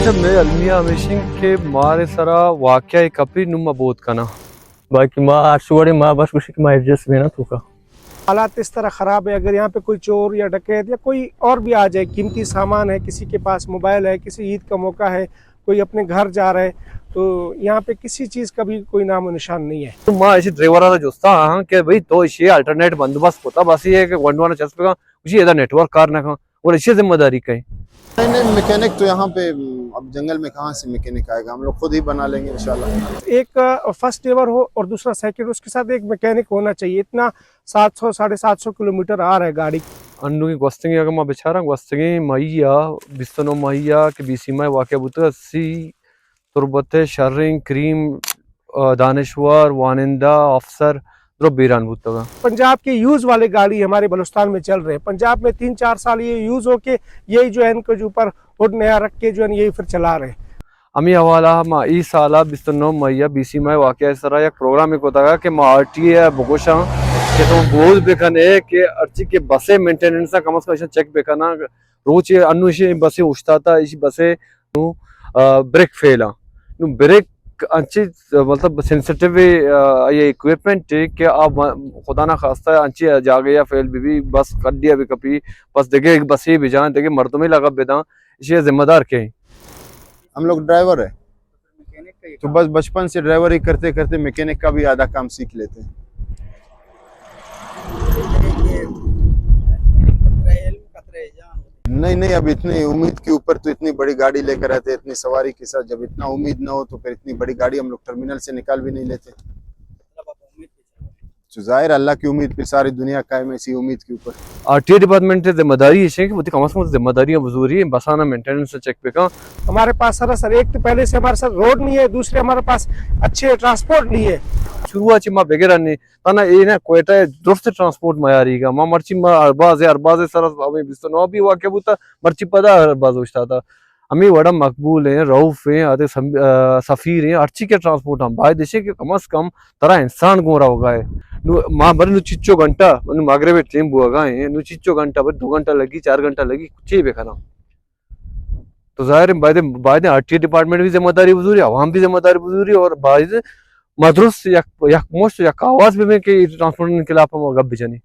जब मैं अलमिया मिशिंग के मारे सरा वाक्य कपी नुमा बोत कना बाकी माँ आशुवाड़ी माँ बस कुछ माँ एडजस्ट में ना थूका हालात इस तरह ख़राब है। अगर यहाँ पे कोई चोर या डकैत या कोई और भी आ जाए, कीमती सामान है, किसी के पास मोबाइल है, किसी ईद का मौका है, कोई अपने घर जा रहा है, तो यहाँ पे किसी चीज़ का भी कोई नामो निशान नहीं है। तो माँ ऐसी ड्राइवर जोस्ता हाँ कि भाई तो इसे अल्टरनेट बंदोबस्त होता बस ये कि वंडवाना चस्पे का उसी इधर नेटवर्क कार ना का और इसी जिम्मेदारी का नहीं नहीं, मैकेनिक तो यहाँ पे अब जंगल में कहाँ से मैकेनिक आएगा, हम लोग खुद ही बना लेंगे इंशाल्लाह। एक फर्स्ट ड्राइवर हो और दूसरा सेकंड, उसके साथ एक मैकेनिक होना चाहिए। इतना 700 750 किलोमीटर आ रहा है गाड़ी। अन्नू की गोस्तंगी अगर मैं बेचारा गोस्तंगी मैया बिस्तनो मैया के बीसी में वाक्य बुते अस्सी तुरबते शर्रिंग क्रीम दानिश्वर वानिंदा अफसर द्रो बीरान बुतगा पंजाब के यूज वाले गाड़ी हमारे बलुस्तान में चल रहे हैं। पंजाब में 3-4 साल ये यूज होके यही जो है इनको जो ऊपर हुड नया रख के जो है यही फिर चला रहे हैं। अमी हवाला मा ई साला बिस्तनो मैया बीसी में वाक्य इस तरह एक प्रोग्राम एक होता है कि मा आरटीए बोगोशा कि तुम बोझ बेकने कि अर्ची के बसे मेंटेनेंस का कम से कम चेक बेकना रोज ये अन्नु इसे बसे उछता था इसी बसे नु ब्रेक फेला नु ब्रेक अच्छी मतलब सेंसिटिव ये इक्विपमेंट है कि आप खुदा ना खास्ता अच्छी जागे या फेल भी बस कर दिया भी कभी बस देखे बस ही भी जान देखे मर्दों में लगा बेदा इसे जिम्मेदार के हम लोग ड्राइवर है तो बस बचपन से ड्राइवर ही करते करते मैकेनिक का भी आधा काम सीख लेते हैं। नहीं नहीं, अब इतनी उम्मीद के ऊपर तो इतनी बड़ी गाड़ी लेकर आते, इतनी सवारी के साथ जब इतना उम्मीद ना हो तो फिर इतनी बड़ी गाड़ी हम लोग टर्मिनल से निकाल भी नहीं लेते। तो जाहिर अल्लाह की उम्मीद पे सारी दुनिया कायम है, इसी उम्मीद के ऊपर। आरटीए डिपार्टमेंट जिम्मेदारी है कि वो कम से कम जिम्मेदारियां वजूरी है बसाना मेंटेनेंस से चेक पे का हमारे पास सर एक तो पहले से हमारे साथ रोड नहीं है, दूसरे हमारे पास अच्छे ट्रांसपोर्ट नहीं है। शुरुआत माँ बेगेरा नहीं तना ये ना कोयटा दुरुस्त ट्रांसपोर्ट मयारी का माँ मर्ची माँ अरबाज सर हमें बिस्तनो भी वाक्य बुता मर्ची पदा अरबाज उछता था हमें बड़ा मकबूल है रऊफ है आते सफीर है अर्ची के ट्रांसपोर्ट हम भाई देशे के कम से कम तरह इंसान गोरा होगा है माँ भर नु चिच्चो घंटा मागरे में ट्रेन बुआ गए नु चिच्चो घंटा भर 2 घंटा लगी 4 घंटा लगी कुछ ही बेखना तो जाहिर है बाद आरटीए डिपार्टमेंट भी जिम्मेदारी वजूरी आवाम भी जिम्मेदारी वजूरी और बाद मदरुस या मोस्ट या आवाज भी में कि ट्रांसपोर्ट के खिलाफ हम गप भी जानी